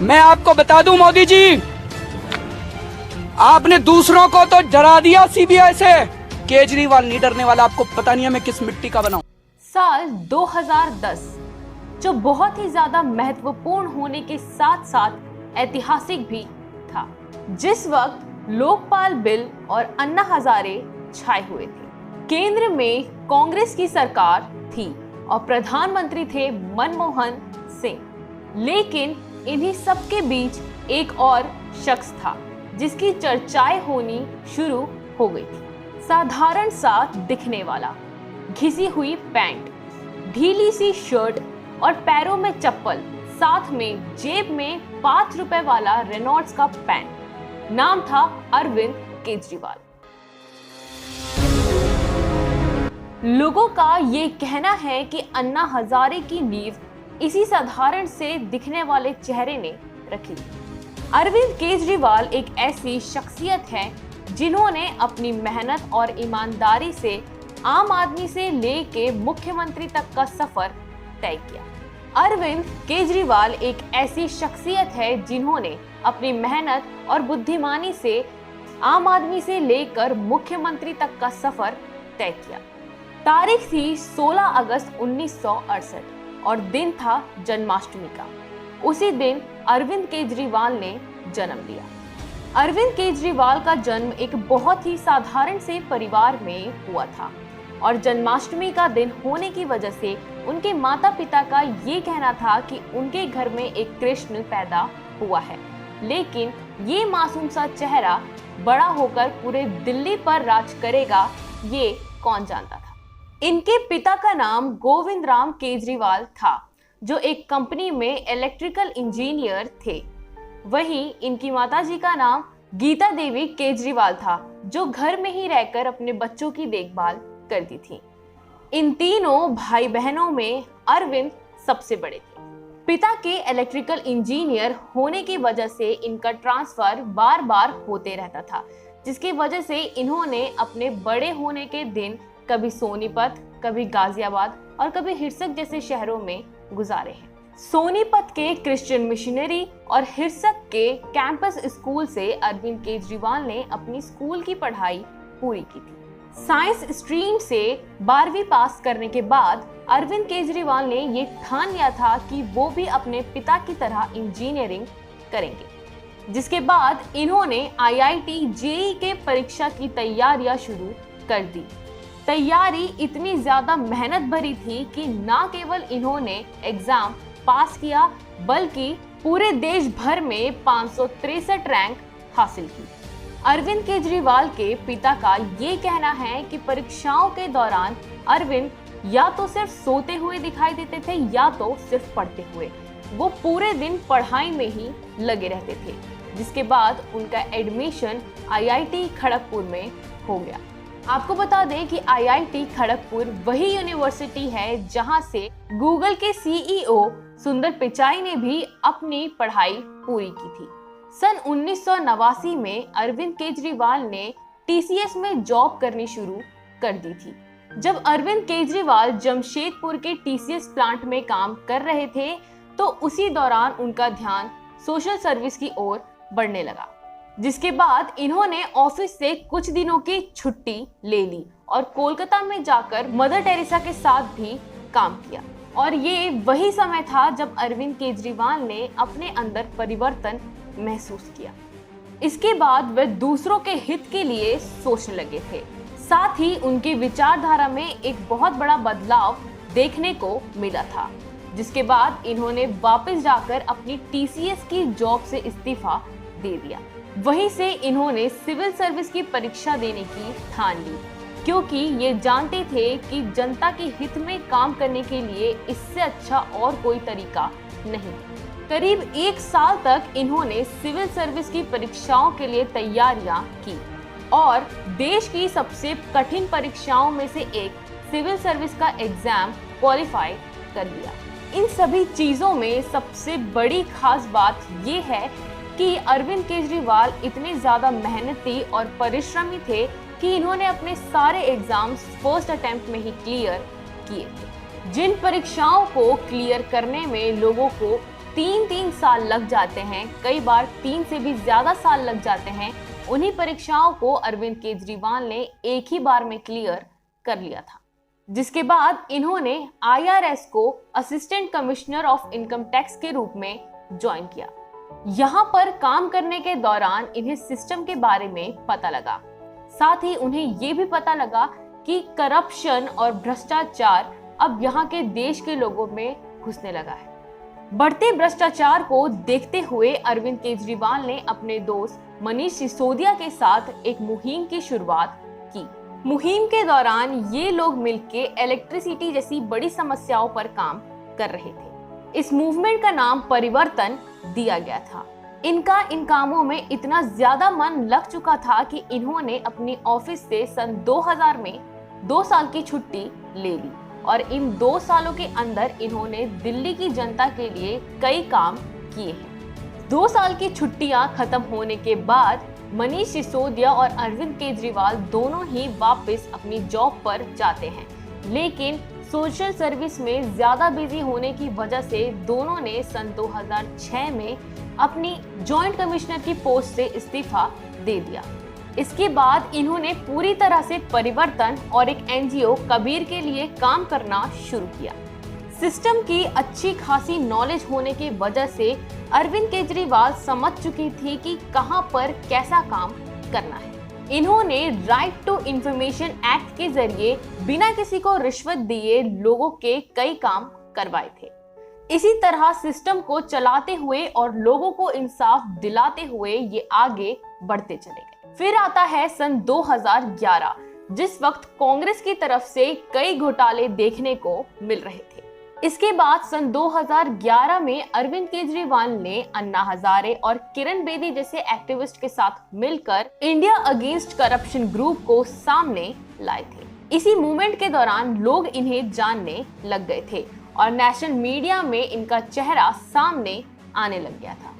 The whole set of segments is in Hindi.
मैं आपको बता दूं मोदी जी, आपने दूसरों को तो डरा दिया सीबीआई से, केजरीवाल नहीं डरने वाला। आपको पता नहीं है मैं किस मिट्टी का बना हूं। साल 2010 जो बहुत ही ज्यादा महत्वपूर्ण होने के साथ साथ ऐतिहासिक भी था, जिस वक्त लोकपाल बिल और अन्ना हजारे छाए हुए थे। केंद्र में कांग्रेस की सरकार थी और प्रधानमंत्री थे मनमोहन सिंह। लेकिन इन्हीं सबके बीच एक और शख्स था जिसकी चर्चाएं होनी शुरू हो गई थी। साधारण सा दिखने वाला, घिसी हुई पैंट, ढीली सी शर्ट और पैरों में चप्पल, साथ में जेब में 5 रुपए वाला रेनॉल्ड्स का पेन। नाम था अरविंद केजरीवाल। लोगों का ये कहना है कि अन्ना हजारे की नींव इसी साधारण से दिखने वाले चेहरे ने रखी थी। अरविंद केजरीवाल एक ऐसी शख्सियत है जिन्होंने अपनी मेहनत और ईमानदारी से आम आदमी से लेके मुख्यमंत्री तक का सफर तय किया। अरविंद केजरीवाल एक ऐसी शख्सियत है जिन्होंने अपनी मेहनत और बुद्धिमानी से आम आदमी से लेकर मुख्यमंत्री तक का सफर तय किया। तारीख थी 16 अगस्त 1968 और दिन था जन्माष्टमी का। उसी दिन अरविंद केजरीवाल ने जन्म लिया। अरविंद केजरीवाल का जन्म एक बहुत ही साधारण से परिवार में हुआ था और जन्माष्टमी का दिन होने की वजह से उनके माता पिता का ये कहना था कि उनके घर में एक कृष्ण पैदा हुआ है। लेकिन ये मासूम सा चेहरा बड़ा होकर पूरे दिल्ली पर राज करेगा, ये कौन जानता था। इनके पिता का नाम गोविंद राम केजरीवाल था, जो एक कंपनी में इलेक्ट्रिकल इंजीनियर थे। वहीं इनकी माताजी का नाम गीता देवी केजरीवाल था, जो घर में ही रहकर अपने बच्चों की देखभाल करती थी। इन तीनों भाई बहनों में अरविंद सबसे बड़े थे। पिता के इलेक्ट्रिकल इंजीनियर होने की वजह से इनका ट्रांसफर बार बार होते रहता था, जिसकी वजह से इन्होंने अपने बड़े होने के दिन कभी सोनीपत, कभी गाजियाबाद और कभी हिरसक जैसे शहरों में गुजारे हैं। सोनीपत के क्रिश्चियन मिशनरी और हिरसक के कैंपस स्कूल से अरविंद केजरीवाल ने अपनी स्कूल की पढ़ाई पूरी की थी। साइंस स्ट्रीम से 12वीं पास करने के बाद अरविंद केजरीवाल ने ये ठान लिया था कि वो भी अपने पिता की तरह इंजीनियरिंग करेंगे, जिसके बाद इन्होंने IIT JEE के परीक्षा की तैयारियां शुरू कर दी। तैयारी इतनी ज्यादा मेहनत भरी थी कि न केवल इन्होंने एग्जाम पास किया, बल्कि पूरे देश भर में 563 रैंक हासिल की। अरविंद केजरीवाल के पिता का ये कहना है कि परीक्षाओं के दौरान अरविंद या तो सिर्फ सोते हुए दिखाई देते थे या तो सिर्फ पढ़ते हुए। वो पूरे दिन पढ़ाई में ही लगे रहते थे, जिसके बाद उनका एडमिशन IIT खड़गपुर में हो गया। आपको बता दें कि IIT खड़गपुर वही यूनिवर्सिटी है जहां से गूगल के CEO सुंदर पिचाई ने भी अपनी पढ़ाई पूरी की थी। सन 1989 में अरविंद केजरीवाल ने TCS में जॉब करनी शुरू कर दी थी। जब अरविंद केजरीवाल जमशेदपुर के TCS प्लांट में काम कर रहे थे, तो उसी दौरान उनका ध्यान सोशल सर्विस की ओर बढ़ने लगा, जिसके बाद इन्होंने ऑफिस से कुछ दिनों की छुट्टी ले ली और कोलकाता में जाकर मदर टेरेसा के साथ भी काम किया। और ये वही समय था जब अरविंद केजरीवाल ने अपने अंदर परिवर्तन महसूस किया। इसके बाद वे दूसरों के हित के लिए सोचने लगे थे। साथ ही उनकी विचारधारा में एक बहुत बड़ा बदलाव देखने को मिला था, जिसके बाद इन्होंने वापस जाकर अपनी TCS की जॉब से इस्तीफा दे दिया। वहीं से इन्होंने सिविल सर्विस की परीक्षा देने की ठान ली, क्योंकि ये जानते थे कि जनता के हित में काम करने के लिए इससे अच्छा और कोई तरीका नहीं। करीब 1 साल तक इन्होंने सिविल सर्विस की परीक्षाओं के लिए तैयारियां की और देश की सबसे कठिन परीक्षाओं में से एक सिविल सर्विस का एग्जाम क्वालिफाई कर लिया। इन सभी चीजों में सबसे बड़ी खास बात ये है कि अरविंद केजरीवाल इतने ज्यादा मेहनती और परिश्रमी थे कि इन्होंने अपने सारे एग्जाम्स फर्स्ट अटेम्प्ट में ही क्लियर किए थे। जिन परीक्षाओं को क्लियर करने में लोगों को 3-3 साल लग जाते हैं, कई बार 3 से भी ज्यादा साल लग जाते हैं। उन्हीं परीक्षाओं को अरविंद केजरीवाल ने एक ही बार में क्लियर कर लिया था, जिसके बाद इन्होंने IRS को assistant commissioner of income tax के रूप में ज्वाइन किया। यहाँ पर काम करने के दौरान इन्हें सिस्टम के बारे में पता लगा, साथ ही उन्हें ये भी पता लगा कि करप्शन और भ्रष्टाचार अब यहाँ के देश के लोगों में घुसने लगा है। बढ़ते भ्रष्टाचार को देखते हुए अरविंद केजरीवाल ने अपने दोस्त मनीष सिसोदिया के साथ एक मुहिम की शुरुआत की। मुहिम के दौरान ये लोग मिलके इलेक्ट्रिसिटी जैसी बड़ी समस्याओं पर काम कर रहे थे। इस मूवमेंट का नाम परिवर्तन दिया गया था। इनका इन कामों में इतना ज्यादा मन लग चुका था कि इन्होंने अपनी ऑफिस से सन 2000 में 2 साल की छुट्टी ले ली और इन 2 सालों के अंदर इन्होंने दिल्ली की जनता के लिए कई काम किए हैं। 2 साल की छुट्टियां खत्म होने के बाद मनीष सिसोदिया और अरविंद केजरीवाल दोनों ही वापस अपनी जॉब पर जाते हैं, लेकिन सोशल सर्विस में ज्यादा बिजी होने की वजह से दोनों ने सन 2006 में अपनी जॉइंट कमिश्नर की पोस्ट से इस्तीफा दे दिया। इसके बाद इन्होंने पूरी तरह से परिवर्तन और एक NGO कबीर के लिए काम करना शुरू किया। सिस्टम की अच्छी खासी नॉलेज होने की वजह से अरविंद केजरीवाल समझ चुकी थी कि कहां पर कैसा काम करना है। इन्होंने राइट टू इंफॉर्मेशन एक्ट के जरिए बिना किसी को रिश्वत दिए लोगों के कई काम करवाए थे। इसी तरह सिस्टम को चलाते हुए और लोगों को इंसाफ दिलाते हुए ये आगे बढ़ते चले गए। फिर आता है सन 2011, जिस वक्त कांग्रेस की तरफ से कई घोटाले देखने को मिल रहे थे। इसके बाद सन 2011 में अरविंद केजरीवाल ने अन्ना हजारे और किरण बेदी जैसे एक्टिविस्ट के साथ मिलकर इंडिया अगेंस्ट करप्शन ग्रुप को सामने लाए थे। इसी मूवमेंट के दौरान लोग इन्हें जानने लग गए थे और नेशनल मीडिया में इनका चेहरा सामने आने लग गया था।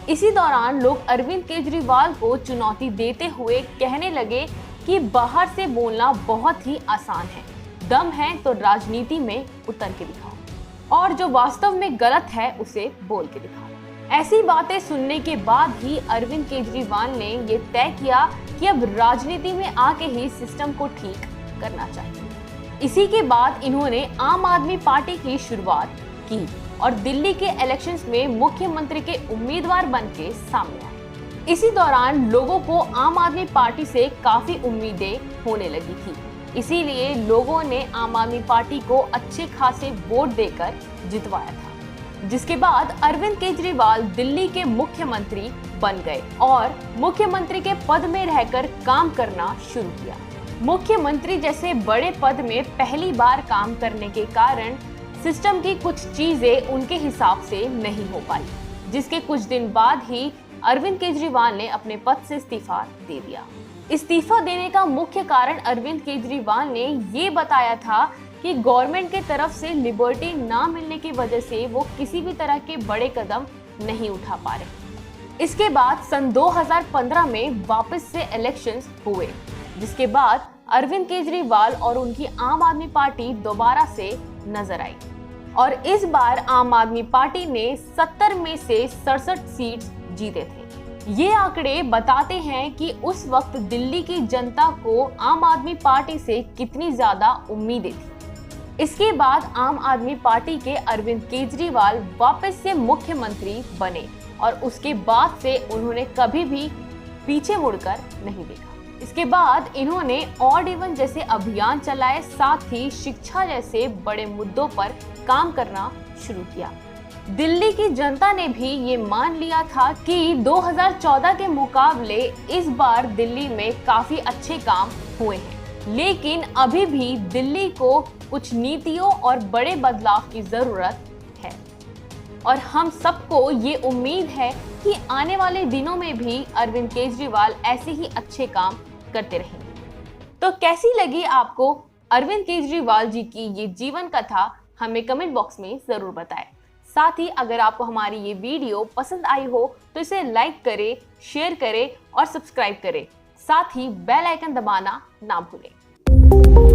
इसी दौरान लोग अरविंद केजरीवाल को चुनौती देते हुए कहने लगे कि बाहर से बोलना बहुत ही आसान है, दम है तो राजनीति में उतर के दिखाओ और जो वास्तव में गलत है उसे बोल के दिखाओ। ऐसी बातें सुनने के बाद ही अरविंद केजरीवाल ने ये तय किया कि अब राजनीति में आके ही सिस्टम को ठीक करना चाहिए। इसी के बाद इन्होंने आम आदमी पार्टी की शुरुआत की और दिल्ली के इलेक्शंस में मुख्यमंत्री के उम्मीदवार बन के सामने आए। इसी दौरान लोगों को आम आदमी पार्टी से काफी उम्मीदें होने लगी थी, इसीलिए लोगों ने आम आदमी पार्टी को अच्छे खासे वोट देकर जितवाया था, जिसके बाद अरविंद केजरीवाल दिल्ली के मुख्यमंत्री बन गए और मुख्यमंत्री के पद में रहकर काम करना शुरू किया। मुख्यमंत्री जैसे बड़े पद में पहली बार काम करने के कारण सिस्टम की कुछ चीजें उनके हिसाब से नहीं हो पाई, जिसके कुछ दिन बाद ही अरविंद केजरीवाल ने अपने पद से इस्तीफा दे दिया। इस्तीफा देने का मुख्य कारण अरविंद केजरीवाल ने ये बताया था कि गवर्नमेंट के तरफ से लिबर्टी ना मिलने की वजह से वो किसी भी तरह के बड़े कदम नहीं उठा पा रहे। इसके बाद सन 2015 में वापस से इलेक्शंस हुए, जिसके बाद अरविंद केजरीवाल और उनकी आम आदमी पार्टी दोबारा से नजर आई और इस बार आम आदमी पार्टी ने 70 में से 67 सीट्स जीते थे। ये आंकड़े बताते हैं कि उस वक्त दिल्ली की जनता को आम आदमी पार्टी से कितनी ज्यादा उम्मीदें थी। इसके बाद आम आदमी पार्टी के अरविंद केजरीवाल वापस से मुख्यमंत्री बने और उसके बाद से उन्होंने कभी भी पीछे मुड़कर नहीं देखा। इसके बाद इन्होंने ऑड इवन जैसे अभियान चलाए, साथ ही शिक्षा जैसे बड़े मुद्दों पर काम करना शुरू किया। दिल्ली की जनता ने भी ये मान लिया था कि 2014 के मुकाबले इस बार दिल्ली में काफी अच्छे काम हुए हैं, लेकिन अभी भी दिल्ली को कुछ नीतियों और बड़े बदलाव की जरूरत है और हम सबको ये उम्मीद है कि आने वाले दिनों में भी अरविंद केजरीवाल ऐसे ही अच्छे काम करते रहेंगे। तो कैसी लगी आपको अरविंद केजरीवाल जी की ये जीवन कथा, हमें कमेंट बॉक्स में जरूर बताएं। साथ ही अगर आपको हमारी ये वीडियो पसंद आई हो तो इसे लाइक करें, शेयर करें और सब्सक्राइब करें। साथ ही बेल आइकन दबाना ना भूलें।